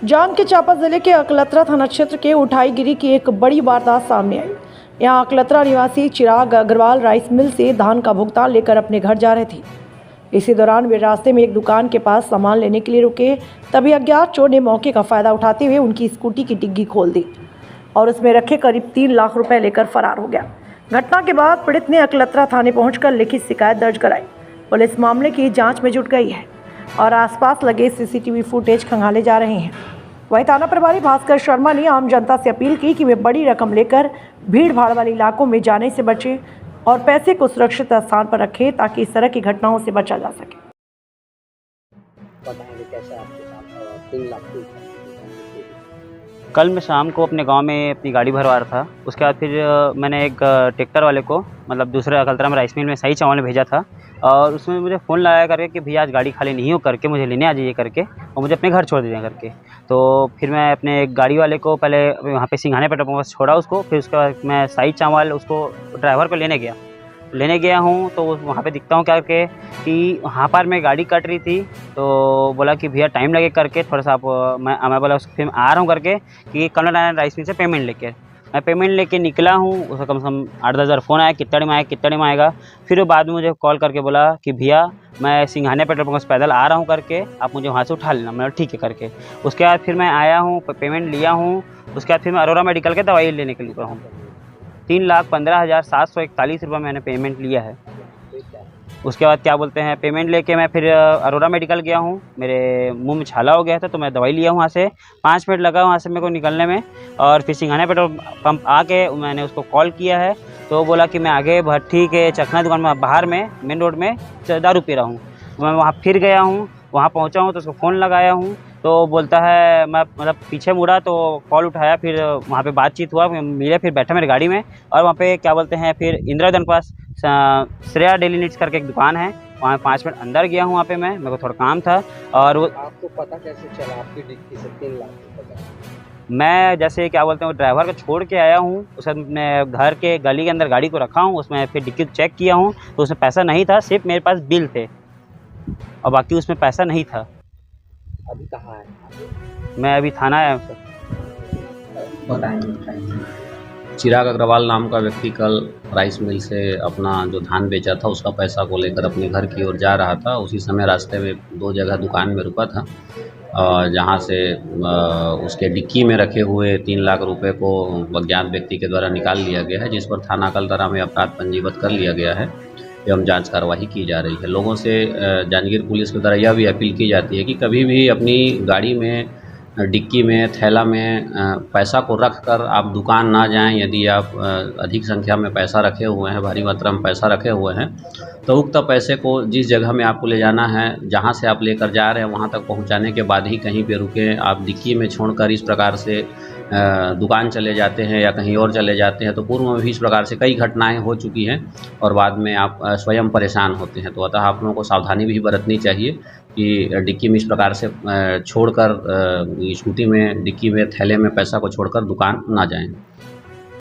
जांजगीर चांपा जिले के अकलतरा थाना क्षेत्र के उठाईगिरी की एक बड़ी वारदात सामने आई। यहां अकलतरा निवासी चिराग अग्रवाल राइस मिल से धान का भुगतान लेकर अपने घर जा रहे थे। इसी दौरान वे रास्ते में एक दुकान के पास सामान लेने के लिए रुके, तभी अज्ञात चोर ने मौके का फायदा उठाते हुए उनकी स्कूटी की डिग्गी खोल दी और उसमें रखे करीब 3 लाख रुपए लेकर फरार हो गया। घटना के बाद पीड़ित ने अकलतरा थाने पहुंचकर लिखित शिकायत दर्ज कराई। पुलिस मामले की जांच में जुट गई है और आसपास लगे सीसीटीवी फुटेज खंगाले जा रहे हैं। वहीं थाना प्रभारी भास्कर शर्मा ने आम जनता से अपील की कि वे बड़ी रकम लेकर भीड़ भाड़ वाले इलाकों में जाने से बचें और पैसे को सुरक्षित स्थान पर रखें ताकि इस तरह की घटनाओं से बचा जा सके। बताएंगे कैसे आपके साथ 3 लाख की कल मैं शाम को अपने गांव में अपनी गाड़ी भरवा रहा था। उसके बाद फिर मैंने एक ट्रैक्टर वाले को मतलब दूसरे अकलतरा में राइस मिल में सही चावल भेजा था और उसमें मुझे फ़ोन लगाया करके कि भैया आज गाड़ी खाली नहीं हो करके मुझे लेने आ जाइए करके और मुझे अपने घर छोड़ दीजिए करके। तो फिर मैं अपने गाड़ी वाले को पहले वहाँ पे सिंघाने पेट्रोल पंप पर छोड़ा उसको, फिर उसके बाद मैं सही चावल उसको ड्राइवर को लेने गया हूँ। तो वहाँ पे दिखता हूँ क्या करके कि वहाँ पर मैं गाड़ी कट रही थी तो बोला कि भैया टाइम लगे करके थोड़ा सा आप मैं बोला उसको फिर आ रहा हूँ करके कि कन्नड़ राइस मिल से पेमेंट लेके मैं पेमेंट लेके निकला हूँ। उसका कम से कम 8-10 हज़ार फ़ोन आया कितने में आएगा। फिर वो बाद में मुझे कॉल करके बोला कि भैया मैं सिंघाने पेट्रोल पंप से पैदल आ रहा हूँ करके आप मुझे वहाँ से उठा लेना। मैं ठीक है करके उसके बाद फिर मैं आया हूँ, पेमेंट लिया हूँ। उसके बाद फिर मैं अरोरा मेडिकल के दवाई लेने के लिए रुका हूँ। 3,15,741 रुपये मैंने पेमेंट लिया है। उसके बाद क्या बोलते हैं पेमेंट लेके मैं फिर अरोरा मेडिकल गया हूँ। मेरे मुंह में छाला हो गया था तो मैं दवाई लिया हूँ वहाँ से। 5 मिनट लगा वहाँ से मेरे को निकलने में और फिर सिंघाना पेट्रोल पंप आके मैंने उसको कॉल किया है तो बोला कि मैं आगे भट्टी के चखना दुकान में बाहर में मेन रोड में दारू पी रहा हूँ। मैं वहाँ फिर गया हूँ, वहाँ पहुँचा हूँ तो उसको फ़ोन लगाया हूँ तो बोलता है मैं मतलब पीछे मुड़ा तो कॉल उठाया। फिर वहाँ पे बातचीत हुआ, मिले, फिर बैठा मेरी गाड़ी में और वहाँ पे क्या बोलते हैं फिर इंदिरा के पास श्रेया डेली नीड्स करके एक दुकान है, वहाँ 5 मिनट अंदर गया हूँ। वहाँ पे मेरे को थोड़ा काम था और वो आपको पता कैसे चला आपकी डिक्की से 3 लाख रुपये? मैं जैसे क्या बोलते हैं ड्राइवर को छोड़ के आया हूँ, उसके अपने घर के गली के अंदर गाड़ी को रखा हूँ। उसमें फिर डिक्की चेक किया हूँ तो उसमें पैसा नहीं था, सिर्फ मेरे पास बिल थे और बाकी उसमें पैसा नहीं था। अभी कहाँ है? मैं अभी थाना आया हूँ सर। बताएंगे। चिराग अग्रवाल नाम का व्यक्ति कल राइस मिल से अपना जो धान बेचा था उसका पैसा को लेकर अपने घर की ओर जा रहा था। उसी समय रास्ते में 2 जगह दुकान में रुका था जहां से उसके डिक्की में रखे हुए 3 लाख रुपए को अज्ञात व्यक्ति के द्वारा निकाल लिया गया है, जिस पर थाना अकलतरा में अपराध पंजीबद्ध कर लिया गया है एवं जांच कार्रवाई की जा रही है। लोगों से जांजगीर पुलिस के द्वारा यह भी अपील की जाती है कि कभी भी अपनी गाड़ी में डिक्की में थैला में पैसा को रख कर आप दुकान ना जाएं। यदि आप अधिक संख्या में पैसा रखे हुए हैं, भारी मात्रा में पैसा रखे हुए हैं तो उक्त पैसे को जिस जगह में आपको ले जाना है, जहां से आप लेकर जा रहे हैं वहां तक पहुंचाने के बाद ही कहीं पे रुकें। आप डिक्की में छोड़कर इस प्रकार से दुकान चले जाते हैं या कहीं और चले जाते हैं तो पूर्व में भी इस प्रकार से कई घटनाएं हो चुकी हैं और बाद में आप स्वयं परेशान होते हैं। तो अतः आप लोगों को सावधानी भी बरतनी चाहिए कि डिक्की में इस प्रकार से छोड़कर स्कूटी में डिक्की में थैले में पैसा को छोड़कर दुकान ना जाएं।